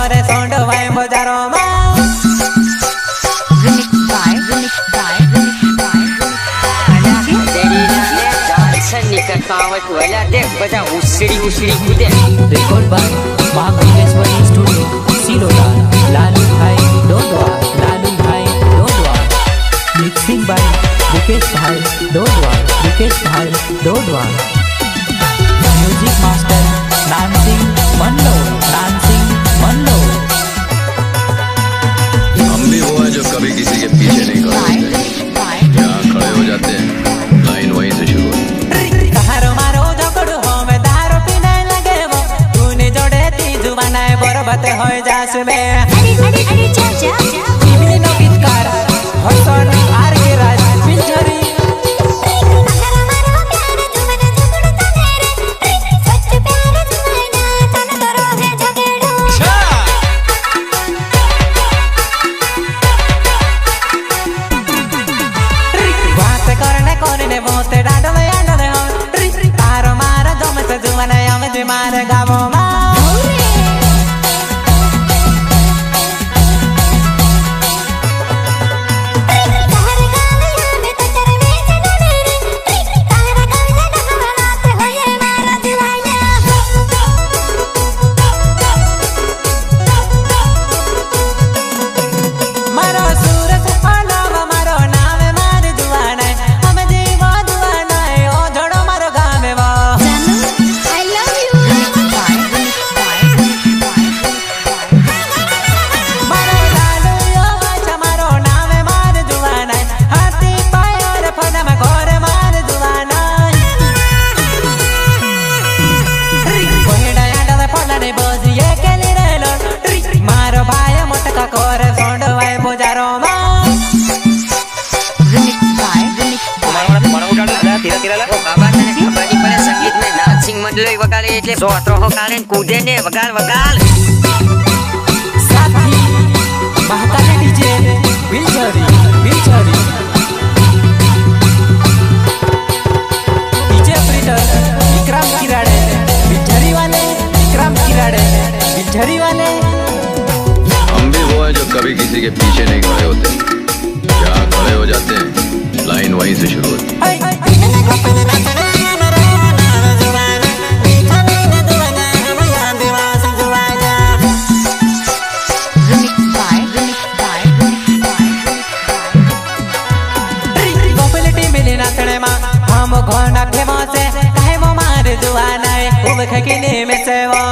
करे सोंड वाई बजारो में देख बजा उछड़ी उछड़ी कूदे। Record by Mahakaleshwari studio सिलोड़ा Lalu भाई डोडवा मिक्सिंग बाय विकेश भाई डोडवा म्यूजिक मास्टर डांसिंग मनलो हम भी वो है जो कभी किसी के पीछे नहीं खड़े होते, जहाँ खड़े हो जाते हैं लाइन वहीं से शुरू होती है। बरबत हो जास में अरे चाचा इमली नो गीतकार हसन आर के राज पिंजरी अगर हमारा प्यार तुमने झगड़ तो मेरे सच प्यार तुम्हारा तन करो है झगड़ो बात करने मोते डांड में आंड दे हो तारो मार गम से जुवने हम जी मार गावो मा એટલે સોત્રો હો કાલે કૂદે ને વગાલ વગાલ साथी Mahakale DJ Biljhari DJ operator Vikram Kirade Biljhari वाले हम भी वो है जो कभी किसी के पीछे नहीं खड़े होते, जहाँ खड़े हो जाते हैं लाइन वहीं से शुरू होती है। घोना फेमो से काहे मो मार जुआना है उब खकिने में से वो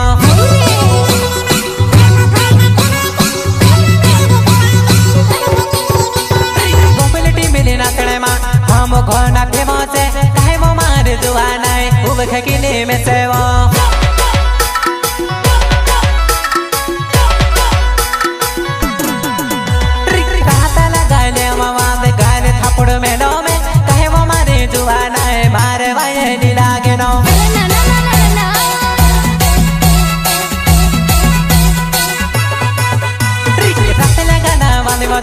गोपलटी मिली नाचने मा हम घोना फेमो से काहे मो मार जुआना है उब खकिने में से वो कहता लगाने मामा दे गाने थापड़ में नो में काहे मो मारे जुआना मारे भाई नी लागे नो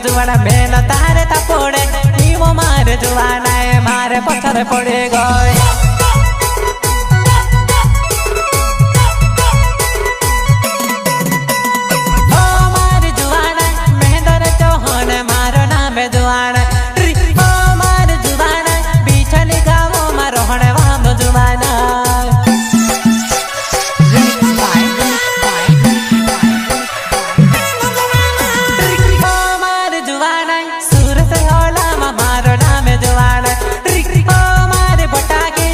जुआना मेल तारे तपोड़े नीमो मारे जुआना है मारे पत्थर पड़े गए ओ मारे जुआना महेंद्र चौहान मारो नाम जुआना ओ मारे जुआना बिछली गावो मारो हणे वाम जुआना सूरत होला मारो नाम जुआना ओ मारे बटाके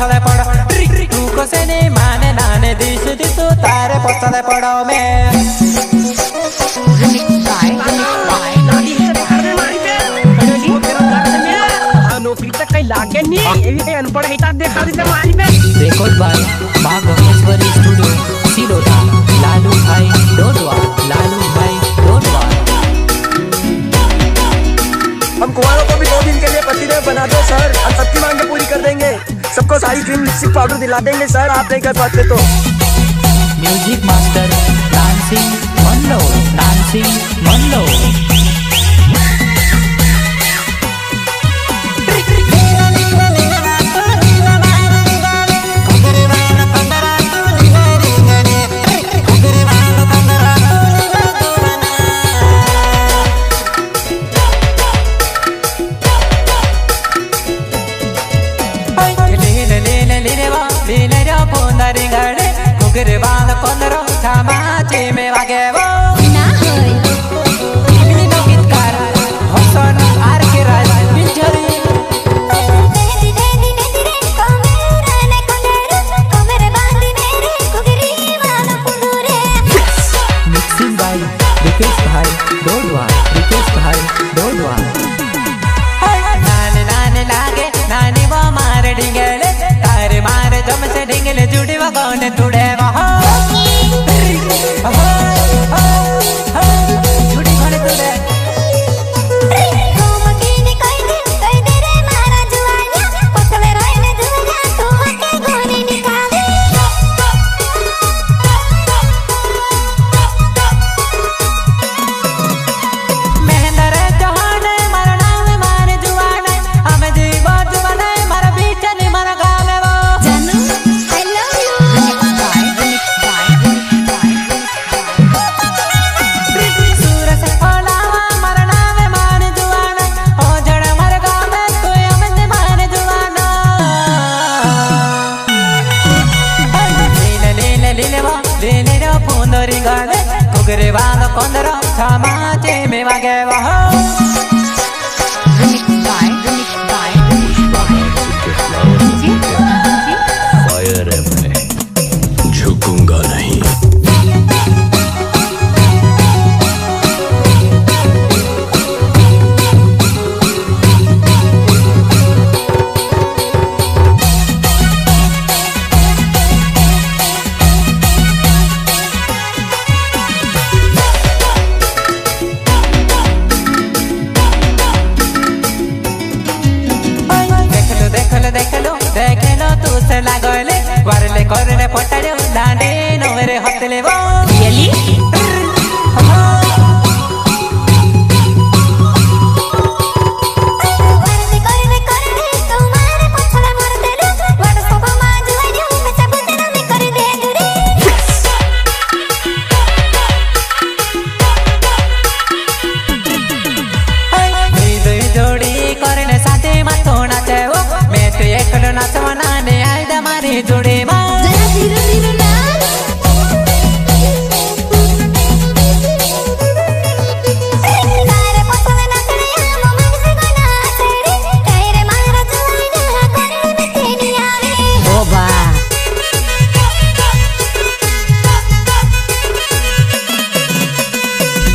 पछले पड़ो तू को से नहीं माने नाने दिस तू तारे पछले पड़ो मैं नौकरी तक कहीं लागे नहीं ये अनपढ़ हिता देखा दी मारी पे रेकॉर्ड बाय मां गंगेश्वरी स्टूडियो सिलोटा लालू भाई डोडवा हम कुंवारों को भी 2 दिन के लिए पतिदेव बना दो सर और सबकी मांगे पूरी कर देंगे सबको सारी क्रीम लिपस्टिक पाउडर दिला देंगे सर आप नहीं कर पाते तो म्यूजिक मास्टर डांसिंग मंडो फायर है मैं झुकूंगा नहीं देखलो तू से लागले वारले करने पटाड़े लांडे नोरे हतले वो रियली जोड़े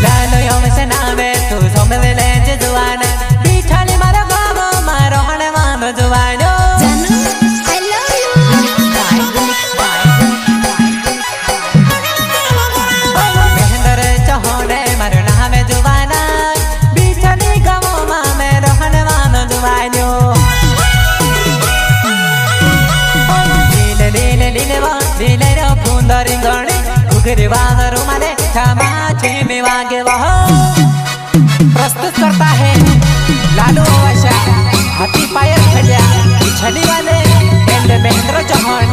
लालो यम से नामे तू सोमले ले जुआना बिछाली मारो गावो मारो हने मानो जुआनो प्रस्तुत करता है लालू आशा हाथी पायर खड़िया छली वाले एंड महेंद्र चौहान